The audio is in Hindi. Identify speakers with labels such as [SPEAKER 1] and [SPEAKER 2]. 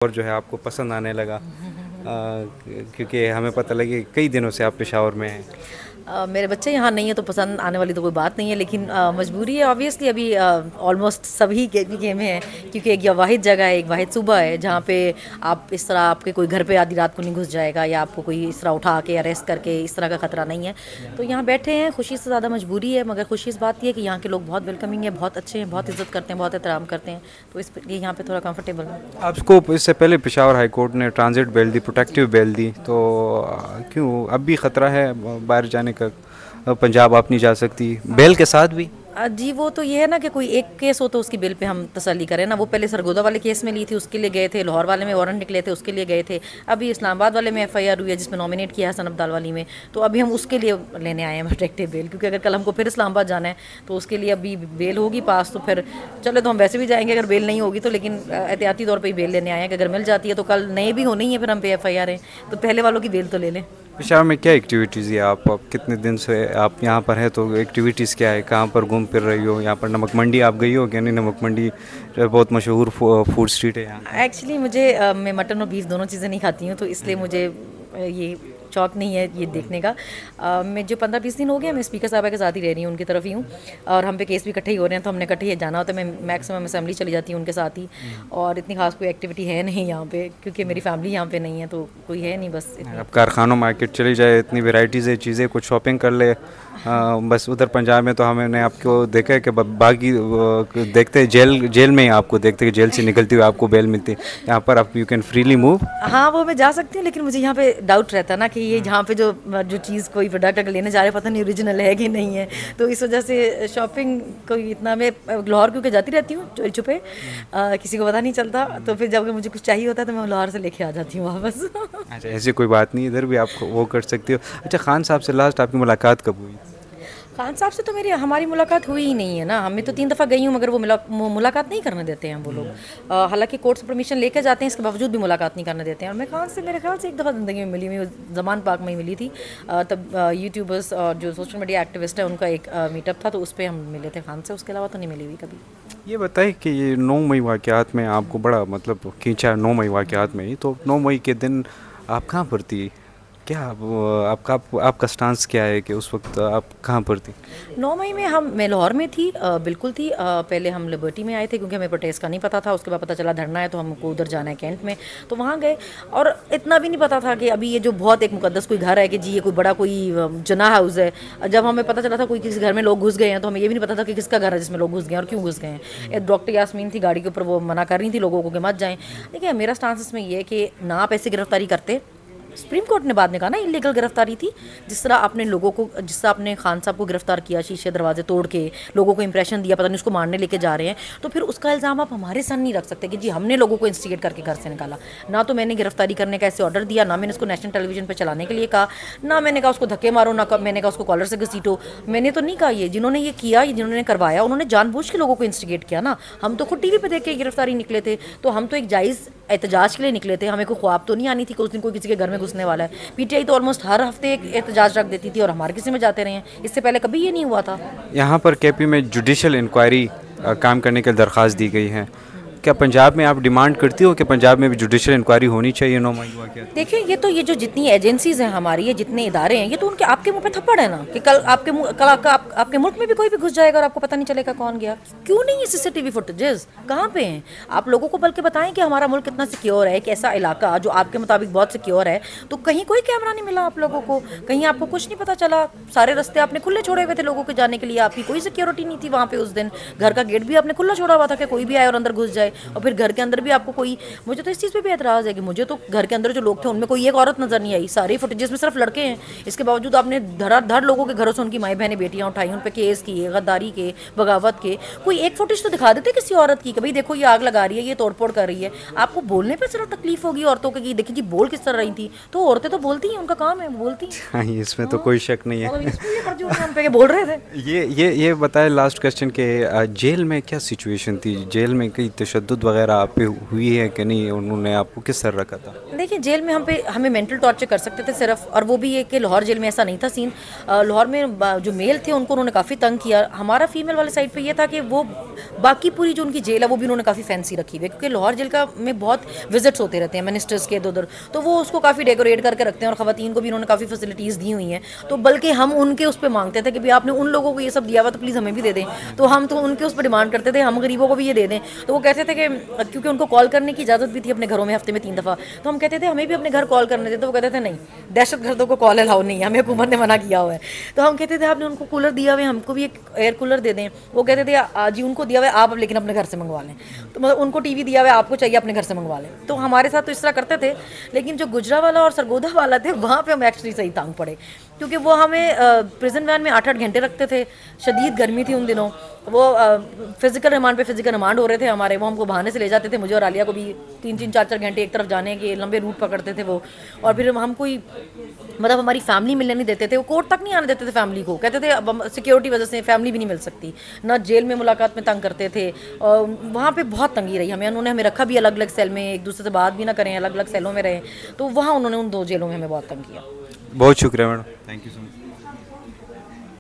[SPEAKER 1] और जो है आपको पसंद आने लगा? क्योंकि हमें पता लगे कई दिनों से आप पेशावर में हैं।
[SPEAKER 2] मेरे बच्चे यहाँ नहीं है तो पसंद आने वाली तो कोई बात नहीं है, लेकिन मजबूरी है ऑब्वियसली। अभी ऑलमोस्ट सभी के में है, क्योंकि एक यह वाहिद जगह है, एक वाहिद सूबा है जहाँ पे आप इस तरह आपके कोई घर पे आधी रात को नहीं घुस जाएगा या आपको कोई इस तरह उठा के अरेस्ट करके इस तरह का खतरा नहीं है। तो यहाँ बैठे हैं, खुशी से ज़्यादा मजबूरी है, मगर खुशी इस बात की है कि यहाँ के लोग बहुत वेलकमिंग है, बहुत अच्छे हैं, बहुत इज्जत करते हैं, बहुत एहतराम करते हैं, तो इसलिए यहाँ पे थोड़ा कंफर्टेबल है।
[SPEAKER 1] आपको इससे पहले पेशावर हाई कोर्ट ने ट्रांजिट बेल दी, प्रोटेक्टिव बेल दी, तो क्यों अब भी ख़तरा है बाहर जाने का? पंजाब आप नहीं जा सकती बेल के साथ भी?
[SPEAKER 2] जी, वो तो ये है ना कि कोई एक केस हो तो उसकी बिल पे हम तसल्ली करें ना। वो पहले सरगोदा वाले केस में ली थी, उसके लिए गए थे। लाहौर वाले में वारंट निकले थे, उसके लिए गए थे। अभी इस्लामाबाद वाले में एफआईआर हुई है जिसमें नॉमिनेट किया है हसन अब्दाल वाली में, तो अभी हम उसके लिए लेने आए हैं प्रोटेक्टिव बेल, क्योंकि अगर कल हमको फिर इस्लामाबाद जाना है तो उसके लिए अभी बेल होगी पास, तो फिर चले तो हम वैसे भी जाएंगे अगर बेल नहीं होगी तो, लेकिन एहतियाती तौर पर ही बेल लेने आए हैं कि अगर मिल जाती है तो कल नए भी होनी है फिर हम पे एफआईआर है, तो पहले वालों की बेल तो ले लें।
[SPEAKER 1] पेशावर में क्या एक्टिविटीज़ है? आप कितने दिन से आप यहाँ पर हैं, तो एक्टिविटीज़ क्या है? कहाँ पर घूम फिर रही हो? यहाँ पर नमक मंडी आप गई हो क्या? नहीं, नमक मंडी बहुत मशहूर फूड स्ट्रीट है यहाँ।
[SPEAKER 2] एक्चुअली मुझे मैं मटन और बीफ दोनों चीज़ें नहीं खाती हूँ, तो इसलिए मुझे ये शौक नहीं है ये देखने का। मैं जो 15-20 दिन हो गया मैं स्पीकर साहबा के साथ ही रह रही हूँ, उनकी तरफ ही हूँ, और हम पे केस भी इकट्ठे ही हो रहे हैं तो हमने इकट्ठे ही जाना होता है। मैं मैक्सिमम असेंबली चली जाती हूँ उनके साथ ही, और इतनी खास कोई एक्टिविटी है नहीं यहाँ पे, क्योंकि मेरी फैमिली यहाँ पे नहीं है तो कोई है नहीं, बस इतनी।
[SPEAKER 1] आप कारखानों मार्केट चली जाए, इतनी वेराइटीज़ है चीज़ें, कुछ शॉपिंग कर ले। बस उधर पंजाब में तो हमने आपको देखा है कि बाकी देखते जेल में ही आपको देखते हैं कि जेल से निकलती हुई आपको बेल मिलती है। यहाँ पर आप यू कैन फ्रीली मूव।
[SPEAKER 2] हाँ, वो मैं जा सकती हूँ, लेकिन मुझे यहाँ पे डाउट रहता है ना कि ये जहाँ पे जो चीज़ कोई प्रोडक्ट अगर लेने जा रहे पता नहीं ओरिजिनल है कि नहीं है, तो इस वजह से शॉपिंग कोई इतना, मैं लाहौर क्योंकि जाती रहती हूँ चोरी छुपे, किसी को पता नहीं चलता, तो फिर जब मुझे कुछ चाहिए होता है तो मैं लाहौर से लेके आ जाती हूँ वापस।
[SPEAKER 1] अच्छा, ऐसी कोई बात नहीं, इधर भी आप वो कर सकती हो। अच्छा, खान साहब से लास्ट आपकी मुलाकात कब हुई?
[SPEAKER 2] खान साहब से तो हमारी मुलाकात हुई ही नहीं है ना। हमें तो 3 दफ़ा गई हूँ, मगर वो मुलाकात नहीं करने देते हैं वो लोग। हालांकि कोर्ट से परमिशन लेके जाते हैं, इसके बावजूद भी मुलाकात नहीं करने देते हैं। और मैं खान से मेरे ख्याल से एक दफ़ा ज़िंदगी में मिली हुई, जमान पार्क में ही मिली थी। तब यूट्यूबर्स और जो सोशल मीडिया एक्टिविस्ट है उनका एक मीटअप था, तो उस पर हम मिले थे खान से, उसके अलावा तो नहीं मिली हुई कभी।
[SPEAKER 1] ये बताइए कि ये 9 मई वाक़यात में आपको बड़ा मतलब खींचा, 9 मई वाक़यात में ही, तो 9 मई के दिन आप कहाँ पर थी? क्या आपका स्टांस क्या है कि उस वक्त आप कहाँ पर थी?
[SPEAKER 2] 9 मई में मैं लाहौर में थी, बिल्कुल थी। पहले हम लिबर्टी में आए थे क्योंकि हमें प्रोटेस्ट का नहीं पता था, उसके बाद पता चला धरना है तो हमको उधर जाना है कैंट में, तो वहाँ गए। और इतना भी नहीं पता था कि अभी ये जो बहुत एक मुकद्दस कोई घर है कि जी ये कोई बड़ा कोई जनाह हाउस है। जब हमें पता चला था कोई किसी घर में लोग घुस गए हैं, तो हमें ये भी नहीं पता था कि किसका घर है जिसमें लोग घुस गए हैं और क्यों घुस गए हैं। एक डॉक्टर यास्मीन थी गाड़ी के ऊपर, वो मना कर रही थी लोगों को कि मत जाएं। देखिए, मेरा स्टांस इसमें ये है कि ना आप ऐसे गिरफ्तारी करते। सुप्रीम कोर्ट ने बाद में कहा ना इलीगल गिरफ्तारी थी। जिस तरह आपने लोगों को, जिस तरह आपने खान साहब को गिरफ्तार किया, शीशे दरवाजे तोड़ के लोगों को इंप्रेशन दिया, पता नहीं उसको मारने लेके जा रहे हैं, तो फिर उसका इल्ज़ाम आप हमारे सर नहीं रख सकते कि जी हमने लोगों को इंस्टिगेट करके घर से निकाला। ना तो मैंने गिरफ्तारी करने का ऐसे ऑर्डर दिया, ना मैंने उसको नेशनल टेलीविजन पर चलाने के लिए कहा, ना मैंने कहा उसको धक्के मारो, ना मैंने कहा उसको कॉलर से घसीटो। मैंने तो नहीं कहा। ये जिन्होंने ये किया, ये जिन्होंने करवाया, उन्होंने जानबूझ के लोगों को इंस्टिगेट किया ना। हम तो खुद टीवी पे देख के गिरफ्तारी निकले थे, तो हम तो एक जायज़ एहतजाज के लिए निकले थे। हमें कोई ख्वाब तो नहीं आनी थी कि उस दिन कोई किसी के घर में घुसने वाला है। पीटीआई तो ऑलमोस्ट हर हफ्ते एक एहतजाज रख देती थी और हमारे किसी में जाते रहे हैं, इससे पहले कभी ये नहीं हुआ था।
[SPEAKER 1] यहाँ पर केपी में जुडिशल इंक्वायरी काम करने की दरख्वास्त दी गई है। क्या पंजाब में आप डिमांड करती हो कि पंजाब में भी जुडिशल इंक्वायरी होनी चाहिए 9 मई वाक़यात?
[SPEAKER 2] देखिए, ये जो जितनी एजेंसीज हैं हमारी, ये जितने इदारे हैं, ये तो उनके आपके मुंह पे थप्पड़ है ना कि कल आपके मुल्क में भी कोई भी घुस जाएगा और आपको पता नहीं चलेगा कौन गया। क्यों नहीं है सीसीटीवी फुटेजेस? कहाँ पे हैं? आप लोगों को बल्कि बताएं कि हमारा मुल्क कितना सिक्योर है, एक ऐसा इलाका जो आपके मुताबिक बहुत सिक्योर है, तो कहीं कोई कैमरा नहीं मिला आप लोगों को, कहीं आपको कुछ नहीं पता चला। सारे रास्ते आपने खुले छोड़े हुए थे लोगों के जाने के लिए, आपकी कोई सिक्योरिटी नहीं थी वहाँ पे उस दिन। घर का गेट भी आपने खुला छोड़ा हुआ था कि कोई भी आए और अंदर घुस जाए, और फिर घर के अंदर भी आपको कोई, मुझे तो इस चीज़ पे भी एतराज़ है कि मुझे तो घर के अंदर जो लोग थे उनमें कोई एक औरत नजर नहीं आई। सारे फुटेजेस में सिर्फ लड़के हैं। इसके बावजूद आपने धड़ाधड़ लोगों के घरों से उनकी माएँ बहनें बेटियां उठाई, उन पर केस किए, गद्दारी के, बगावत के। कोई एक फुटेज तो दिखा देते किसी औरत की कि भाई देखो ये आग लगा रही है, ये तोड़फोड़ कर रही है। आपको बोलने पर सिर्फ तकलीफ होगी औरतों की, देखिए जी बोल किस तरह रही थी, तो औरतें तो बोलती हैं, उनका काम है, बोलती हैं।
[SPEAKER 1] हाँ, इसमें तो कोई शक नहीं है।
[SPEAKER 2] हम पे बोल रहे थे।
[SPEAKER 1] ये बताए लास्ट क्वेश्चन के जेल में क्या सिचुएशन थी? जेल में कई तशद्दुद वगैरह आप पे हुई है कि नहीं, उन्होंने आपको किस तरह रखा था?
[SPEAKER 2] देखिए जेल में हमें मेंटल टॉर्चर कर सकते थे सिर्फ, और वो भी ये कि लाहौर जेल में ऐसा नहीं था सीन। लाहौर में जो मेल थे उनको उन्होंने काफ़ी तंग किया। हमारा फीमेल वाले साइड पे ये था कि वो बाकी पूरी जो उनकी जेल है वो भी उन्होंने काफ़ी फैंसी रखी हुई है, क्योंकि लाहौर जेल का में बहुत विजिट्स होते रहते हैं मिनिस्टर्स के इधर उधर, तो वो उसको काफ़ी डेकोरेट करके रखते हैं और ख़वातीन को भी उन्होंने काफ़ी फैसिलिटीज़ दी हुई हैं। तो बल्कि हम उनके उस पर मांगते थे कि भाई आपने उन लोगों को ये सब दिया हुआ तो प्लीज़ हमें भी दे दें, तो हम तो उनके उस पर डिमांड करते थे हम गरीबों को भी ये दे दें। तो वो कहते थे कि क्योंकि उनको कॉल करने की इजाज़त भी थी अपने घरों में हफ्ते में 3 दफ़ा, तो हम कहते थे हमें भी अपने घर कॉल करने देते, तो वो कहते थे नहीं, दहशत गर्दों को कॉल अलाउ नहीं है, हमें हुकूमत ने मना किया हुआ है। तो हम कहते थे आपने उनको कूलर दिया हुआ है, हमको भी एक एयर कूलर दे दें। वो कहते थे जी उनको दिया हुआ है आप, लेकिन अपने घर से मंगवा लें। तो मतलब उनको टीवी दिया हुआ है, आपको चाहिए अपने घर से मंगवा लें। तो हमारे साथ तो इस तरह करते थे। लेकिन जो गुजरावाला और सरगोधा वाला थे वहाँ पे हम एक्चुअली सही तंग पड़े, क्योंकि वो हमें प्रिजन वैन में 8-8 घंटे रखते थे। शदीद गर्मी थी उन दिनों, वो फिजिकल रिमांड पे फिजिकल रिमांड हो रहे थे हमारे, वो हमको बहाने से ले जाते थे, मुझे और आलिया को भी 3-3 4-4 घंटे एक तरफ जाने के लंबे रूट पकड़ते थे वो। और फिर हम कोई मतलब हमारी फैमिली मिलने नहीं देते थे, वो कोर्ट तक नहीं आने देते थे फैमिली को, कहते थे अब सिक्योरिटी वजह से फैमिली भी नहीं मिल सकती ना, जेल में मुलाकात में तंग करते थे। और वहाँ पे बहुत तंगी रही हमें, उन्होंने हमें रखा भी अलग अलग सेल में, एक दूसरे से बात भी ना करें, अलग अलग सेलों में रहे, तो वहाँ उन्होंने उन 2 जेलों में हमें बहुत तंग किया।
[SPEAKER 1] बहुत शुक्रिया madam, thank you so much.